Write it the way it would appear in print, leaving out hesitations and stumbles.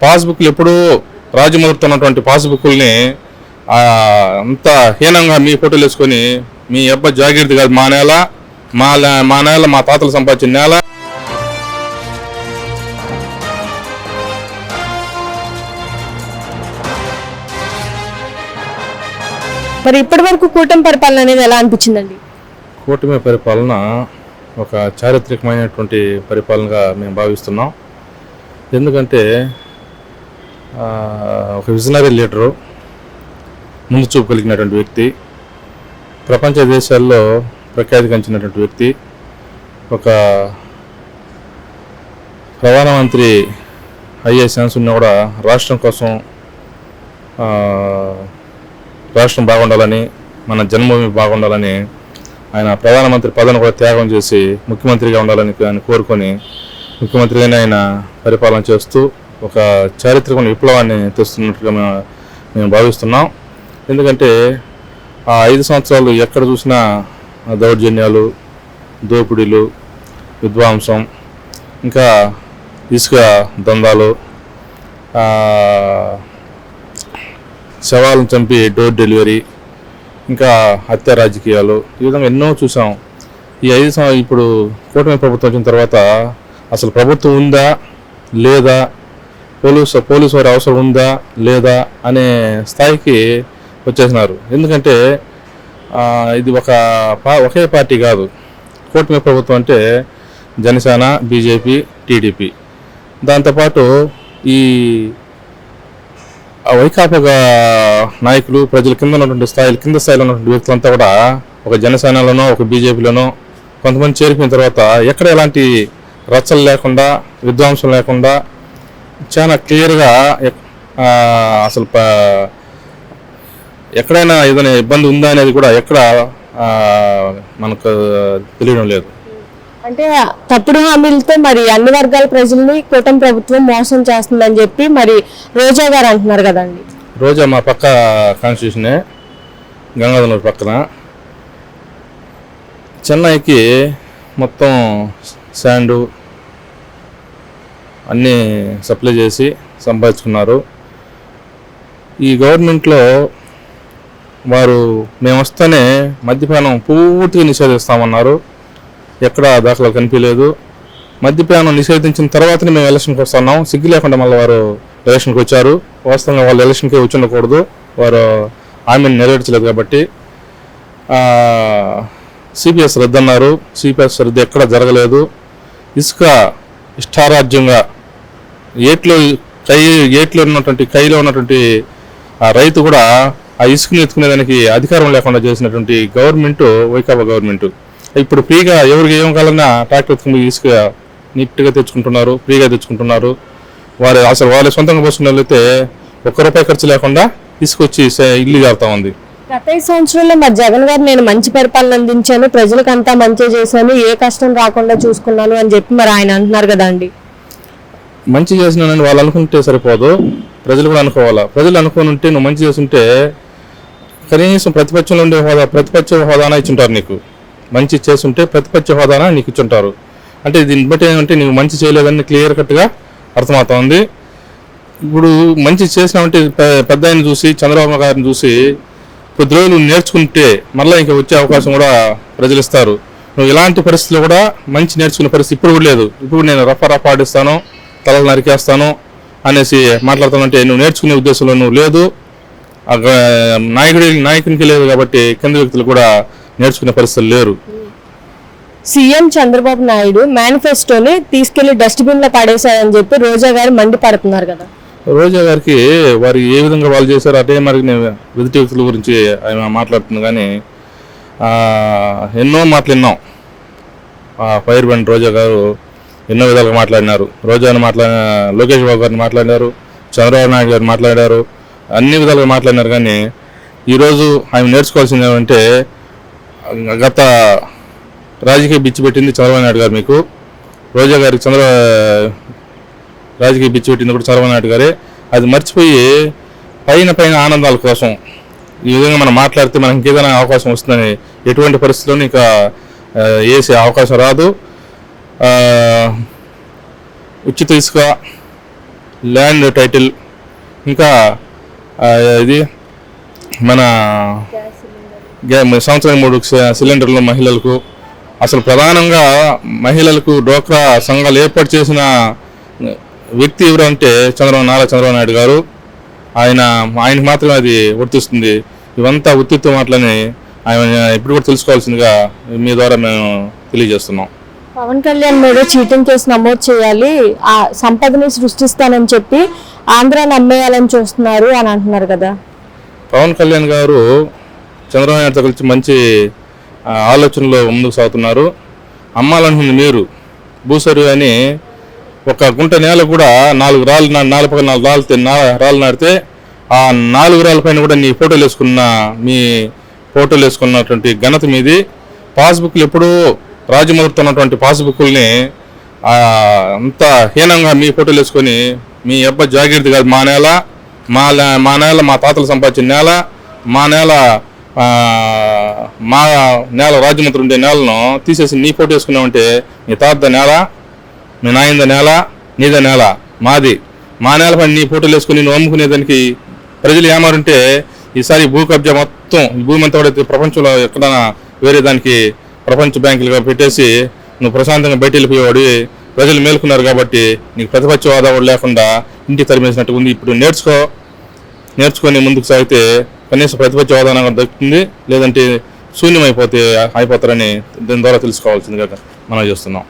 పాస్బుక్లు ఎప్పుడూ రాజముద్రతున్నటువంటి పాస్బుక్ని అంత హీనంగా మీ ఫోటోలు వేసుకొని మీ అబ్బాయి జాగ్రత్త కాదు, మా నేల మా నేల మా తాతలు సంపాదించిన నేల. మరి ఇప్పటి వరకు కూటమి పరిపాలన అనేది ఎలా అనిపించిందండి? కూటమి పరిపాలన ఒక చారిత్రకమైనటువంటి పరిపాలనగా మేము భావిస్తున్నాం. ఎందుకంటే ఒక విజనరీ లీడరు, ముందు చూపు కలిగినటువంటి వ్యక్తి, ప్రపంచ దేశాల్లో ప్రఖ్యాతి గంచినటువంటి వ్యక్తి, ఒక ప్రధానమంత్రి అయ్యే ఛాన్స్ ఉన్నా కూడా రాష్ట్రం కోసం, రాష్ట్రం బాగుండాలని, మన జన్మభూమి బాగుండాలని ఆయన ప్రధానమంత్రి పదవిని కూడా త్యాగం చేసి ముఖ్యమంత్రిగా ఉండాలని కోరుకొని ముఖ్యమంత్రిగానే ఆయన పరిపాలన చేస్తూ ఒక చారిత్రకమైన విప్లవాన్ని తెస్తున్నట్టుగా మేము భావిస్తున్నాం. ఎందుకంటే ఆ 5 సంవత్సరాలు ఎక్కడ చూసినా దౌర్జన్యాలు, దోపిడీలు, విధ్వంసం, ఇంకా ఇసుక దందాలు, శవాలను చంపి డోర్ డెలివరీ, ఇంకా హత్య రాజకీయాలు, ఈ విధంగా ఎన్నో చూసాం. ఈ 5 సంవత్సరాలు ఇప్పుడు కూటమి ప్రభుత్వం వచ్చిన తర్వాత అసలు ప్రభుత్వం ఉందా లేదా, పోలీసు వారి అవసరం ఉందా లేదా అనే స్థాయికి వచ్చేసినారు. ఎందుకంటే ఇది ఒకే పార్టీ కాదు. కూటమి ప్రభుత్వం అంటే జనసేన, బీజేపీ, టీడీపీ, దాంతోపాటు ఈ వైకాపా నాయకులు, ప్రజల కింద ఉన్నటువంటి కింద స్థాయిలో ఉన్నటువంటి వ్యక్తులంతా కూడా ఒక జనసేనలోనో ఒక బీజేపీలోనో కొంతమంది చేరిపోయిన తర్వాత ఎక్కడ ఎలాంటి రచ్చలు లేకుండా, విధ్వంసం లేకుండా చాలా క్లియర్గా అసలు ఎక్కడైనా ఏదైనా ఇబ్బంది ఉందా అనేది కూడా ఎక్కడ మనకు తెలియడం లేదు. అంటే తప్పుడు హామీలతో మరి అన్ని వర్గాల ప్రజల్ని కూటమి ప్రభుత్వం మోసం చేస్తుందని చెప్పి మరి రోజా గారు అంటున్నారు కదండి. రోజా మా పక్క కాన్స్టిట్యూషనే, గంగాధర పక్కన. చెన్నైకి మొత్తం శాండు అన్నీ సప్లై చేసి సంపాదించుకున్నారు. ఈ గవర్నమెంట్లో వారు మేము వస్తేనే మద్యపానం పూర్తిగా నిషేధిస్తామన్నారు. ఎక్కడ దాఖలా కనిపించలేదు. మద్యపానం నిషేధించిన తర్వాతనే మేము ఎలక్షన్కి వస్తున్నాం. సిగ్గు లేకుండా మళ్ళీ వారు ఎలక్షన్కి వచ్చారు. వాస్తవంగా వాళ్ళు ఎలక్షన్కి వచ్చి ఉండకూడదు, వారు హామీని నెరవేర్చలేదు కాబట్టి. సిపిఎస్ రద్దు అన్నారు. సిపిఎస్ రద్దు ఎక్కడ జరగలేదు. ఇసుక ఇష్టారాజ్యంగా ఏట్లో ఉన్నటువంటి కైలో ఉన్నటువంటి ఆ రైతు కూడా ఆ ఇసుకని ఎత్తుకునేదానికి అధికారం లేకుండా చేసినటువంటి గవర్నమెంట్ వైకాపా గవర్నమెంట్. ఇప్పుడు ఫ్రీగా ఎవరికి ఏం కావాలన్నా ట్రాక్టర్ ఎత్తుకుని ఇసుక నీట్గా తెచ్చుకుంటున్నారు, ఫ్రీగా తెచ్చుకుంటున్నారు. వాళ్ళ సొంతంగా పోసుకున్న వాళ్ళైతే ₹1 ఖర్చు లేకుండా తీసుకొచ్చి ఇల్లు జారుతా ఉంది. గత 5 సంవత్సరాల్లో మరి జగన్ గారు నేను మంచి పరిపాలన అందించాను, ప్రజలకు అంతా మంచి చేశాను, ఏ కష్టం రాకుండా చూసుకున్నాను అని చెప్పి మరి ఆయన అంటున్నారు కదా అండి. మంచి చేసినానని వాళ్ళు అనుకుంటే సరిపోదు, ప్రజలు కూడా అనుకోవాలా. ప్రజలు అనుకుని ఉంటే నువ్వు మంచి చేస్తుంటే కనీసం ప్రతిపక్షంలో ఉండే ప్రతిపక్ష హోదానా ఇచ్చుంటారు నీకు. మంచి చేస్తుంటే ప్రతిపక్ష హోదానా నీకు ఇచ్చుంటారు. అంటే దీన్ని బట్టి ఏమంటే నీకు మంచి చేయలేదని క్లియర్ కట్గా అర్థమవుతుంది. ఇప్పుడు మంచి చేసినామంటే పెద్ద ఆయన చూసి, చంద్రబాబు గారిని చూసి కొద్ది రోజులు నేర్చుకుంటే మళ్ళీ ఇంకా వచ్చే అవకాశం కూడా ప్రజలు ఇస్తారు. నువ్వు ఇలాంటి పరిస్థితులు కూడా మంచి నేర్చుకునే పరిస్థితి ఇప్పుడు కూడా లేదు. ఇప్పుడు నేను రఫా ఆడిస్తాను, తలలు నరికేస్తాను అనేసి మాట్లాడుతానంటే నువ్వు నేర్చుకునే ఉద్దేశంలో నువ్వు లేదు, నాయకునికి లేదు. కాబట్టి కింద వ్యక్తులు కూడా నేర్చుకునే పరిస్థితులు లేరు. సీఎం చంద్రబాబు నాయుడు మేనిఫెస్టోని తీసుకెళ్లి డస్ట్బిన్ లో పడేశారని చెప్పి రోజా గారు మండిపడుతున్నారు కదా. రోజా గారికి వారు ఏ విధంగా వాళ్ళు చేశారు అదే మరి నేను ఎదుటి వ్యక్తుల గురించి ఆయన మాట్లాడుతుంది. కానీ ఎన్నో మాటలు విన్నాం. ఫైర్ బ్రాండ్ రోజా గారు ఎన్నో విధాలుగా మాట్లాడినారు. రోజాని లోకేష్ బాబు గారిని మాట్లాడినారు, చంద్రబాబు నాయుడు గారిని మాట్లాడారు, అన్ని విధాలుగా మాట్లాడినారు. కానీ ఈరోజు ఆయన నేర్చుకోవాల్సింది ఏమంటే గత రాజకీయ బిచ్చి పెట్టింది చంద్రబాబు నాయుడు గారు. మీకు రోజా గారికి రాజకీయ బిచ్చి పెట్టింది కూడా చంద్రబాబు నాయుడు గారే. అది మర్చిపోయి పైన ఆనందాల కోసం ఈ విధంగా మనం మాట్లాడితే మనకి ఇంకేదైనా అవకాశం వస్తుందని ఎటువంటి పరిస్థితుల్లో ఇంకా వేసే అవకాశం రాదు. ఉచిత ఇసుక ల్యాండ్ టైటిల్, ఇంకా ఇది మన సంవత్సరానికి 3 సిలిండర్లు మహిళలకు. అసలు ప్రధానంగా మహిళలకు డోక్రా సంఘాలు ఏర్పాటు చేసిన వ్యక్తి ఎవరంటే నారా చంద్రబాబు నాయుడు గారు. ఆయనకు మాత్రమే అది వర్తిస్తుంది. ఇవంతా ఉత్తిత్వ మాటలని ఆయన ఇప్పుడు కూడా తెలుసుకోవాల్సిందిగా మీ ద్వారా మేము తెలియజేస్తున్నాం. పవన్ కళ్యాణ్ మీద చీటింగ్ కేసు నమోదు చేయాలి, ఆ సంపదని సృష్టిస్తానని చెప్పి ఆంధ్రాని అమ్మేయాలని చూస్తున్నారు అని అంటున్నారు కదా. పవన్ కళ్యాణ్ గారు చంద్రబాబు నాయుడుతో కలిసి మంచి ఆలోచనలో ముందుకు సాగుతున్నారు. అమ్మాలనుకుంది మీరు భూసరి అని ఒక గుంట నేల కూడా 4 రాళ్ళు 4 రాళ్ళు నాటితే ఆ 4 రాళ్ళ పైన కూడా మీ ఫోటోలు వేసుకున్నటువంటి ఘనత మీది. పాస్బుక్లు ఎప్పుడూ రాజముద్రతున్నటువంటి పాస్బుక్ని అంత హీనంగా మీ ఫోటోలు వేసుకొని మీ అబ్బాయి జాగ్రత్త కాదు, మా నేల మా తాతలు సంపాదించిన నేల, మా నేల రాజముద్ర ఉండే నేలను తీసేసి నీ ఫోటో వేసుకున్నామంటే నీ తాత నేల, మీ నాయన నేల, నీద నేల, మాది. మా నేల పైన నీ ఫోటోలు వేసుకుని నువ్వు అమ్ముకునేదానికి ప్రజలు ఏమారుంటే ఈసారి భూ కబ్జా మొత్తం ఈ భూమి అంతా కూడా ప్రపంచంలో ఎక్కడైనా వేరే దానికి ప్రపంచ బ్యాంకులుగా పెట్టేసి నువ్వు ప్రశాంతంగా బయట వెళ్ళిపోయేవాడు. ప్రజలు మేలుకున్నారు కాబట్టి నీకు ప్రతిపక్ష హోదా లేకుండా ఇంటికి తరిమేసినట్టు ఉంది. ఇప్పుడు నేర్చుకొని ముందుకు సాగితే కనీసం ప్రతిపక్ష హోదా దక్కుతుంది, లేదంటే శూన్యమైపోతారని దీని ద్వారా తెలుసుకోవాల్సిందిగా మనం చేస్తున్నాం.